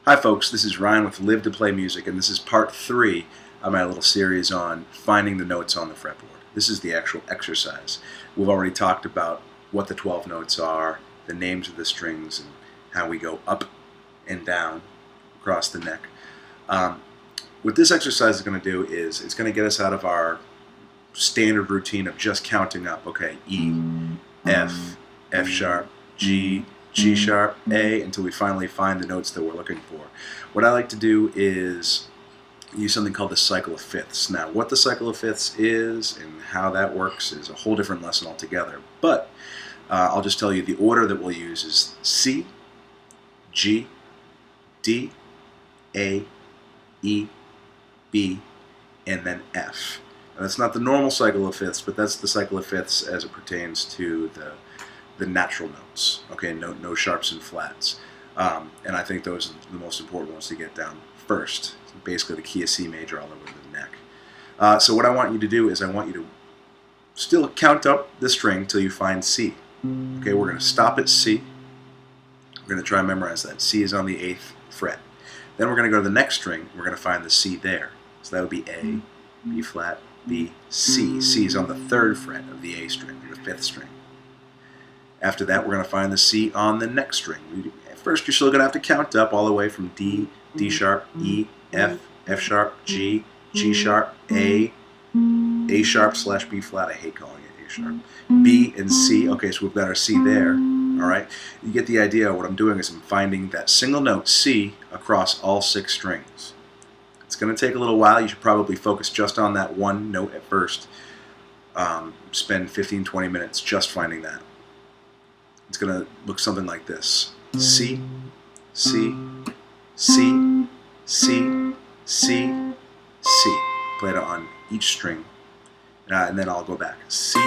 Hi folks, this is Ryan with Live to Play Music, and this is part 3 of my little series on finding the notes on the fretboard. This is the actual exercise. We've already talked about what the 12 notes are, the names of the strings, and how we go up and down across the neck. What this exercise is going to do is it's going to get us out of our standard routine of just counting up. Okay, E, F, F sharp, G, G sharp, A, until we finally find the notes that we're looking for. What I like to do is use something called the cycle of fifths. Now, what the cycle of fifths is and how that works is a whole different lesson altogether. But I'll just tell you the order that we'll use is C, G, D, A, E, B, and then F. Now, that's not the normal cycle of fifths, but that's the cycle of fifths as it pertains to the natural notes. Okay, no sharps and flats. And I think those are the most important ones to get down first. Basically the key of C major all over the neck. So what I want you to do is I want you to still count up the string till you find C. Okay, we're going to stop at C. We're going to try and memorize that. C is on the 8th fret. Then we're going to go to the next string. We're going to find the C there. So that would be A, B flat, B, C. C is on the 3rd fret of the A string, the 5th string. After that, we're going to find the C on the next string. First, you're still going to have to count up all the way from D, D sharp, E, F, F sharp, G, G sharp, A sharp slash B flat. I hate calling it A sharp. B and C. Okay, so we've got our C there. All right. You get the idea. What I'm doing is I'm finding that single note C across all 6 strings. It's going to take a little while. You should probably focus just on that one note at first. Spend 15-20 minutes just finding that. It's going to look something like this. C, C, C, C, C, C. Play it on each string. And then I'll go back. C,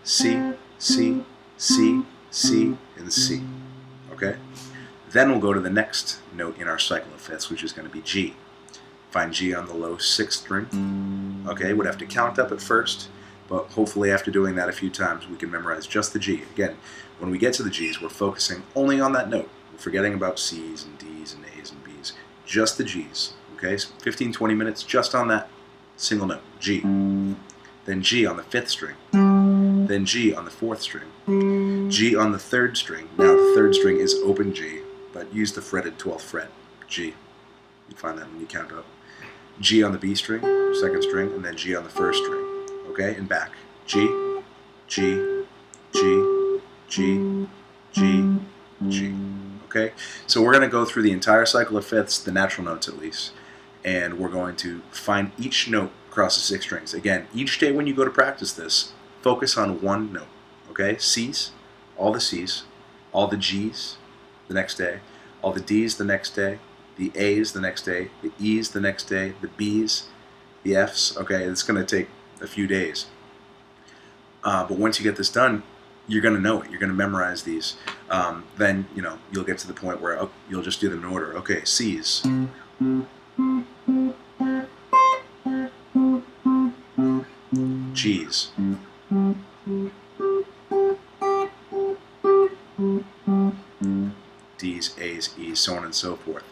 C, C, C, C, and C. Okay? Then we'll go to the next note in our cycle of fifths, which is going to be G. Find G on the low 6th string. Okay? We'd have to count up at first, but hopefully after doing that a few times we can memorize just the G. Again, when we get to the G's, we're focusing only on that note. We're forgetting about C's and D's and A's and B's. Just the G's. Okay, so 15-20 minutes just on that single note, G. Then G on the 5th string. Then G on the 4th string. G on the 3rd string. Now the 3rd string is open G, but use the fretted 12th fret, G. You find that when you count up. G on the B string, 2nd string, and then G on the 1st string. Okay, and back. G, G, G, G, G, G. Okay, so we're going to go through the entire cycle of fifths, the natural notes at least, and we're going to find each note across the 6 strings. Again, each day when you go to practice this, focus on one note. Okay, C's, all the C's, all the G's the next day, all the D's the next day, the A's the next day, the E's the next day, the B's, the F's. Okay, it's going to take a few days. But once you get this done, you're going to know it. You're going to memorize these. Then, you'll get to the point where you'll just do them in order. Okay, C's. G's. D's, A's, E's, so on and so forth.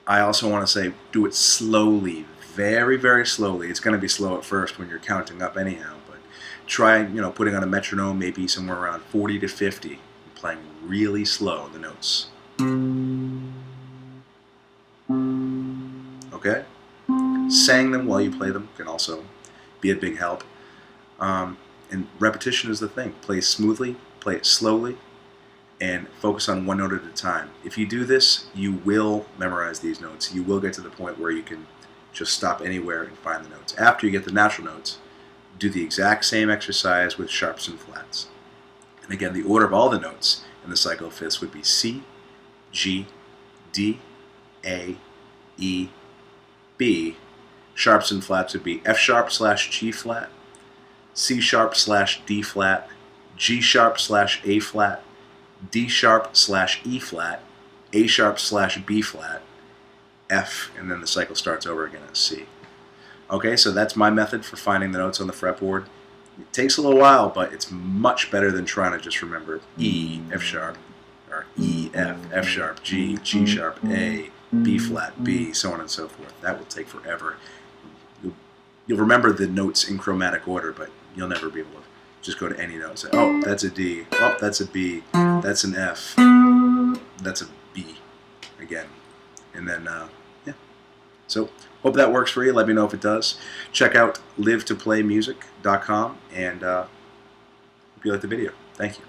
I also want to say do it slowly, very, very slowly. It's going to be slow at first when you're counting up anyhow, but try, putting on a metronome, maybe somewhere around 40 to 50, and playing really slow the notes. Okay? Saying them while you play them can also be a big help. And repetition is the thing. Play smoothly, play it slowly, and focus on one note at a time. If you do this, you will memorize these notes. You will get to the point where you can just stop anywhere and find the notes. After you get the natural notes, do the exact same exercise with sharps and flats. And again, the order of all the notes in the cycle of fifths would be C, G, D, A, E, B. Sharps and flats would be F sharp slash G flat, C sharp slash D flat, G sharp slash A flat, D sharp slash E flat, A sharp slash B flat, F, and then the cycle starts over again at C. Okay, so that's my method for finding the notes on the fretboard. It takes a little while, but it's much better than trying to just remember E, F sharp, or E, F, F sharp, G, G sharp, A, B flat, B, so on and so forth. That will take forever. You'll remember the notes in chromatic order, but you'll never be able to just go to any note and say, oh, that's a D, oh, that's a B, that's an F, that's a B again. And then, yeah. So, hope that works for you. Let me know if it does. Check out livetoplaymusic.com, and hope you like the video. Thank you.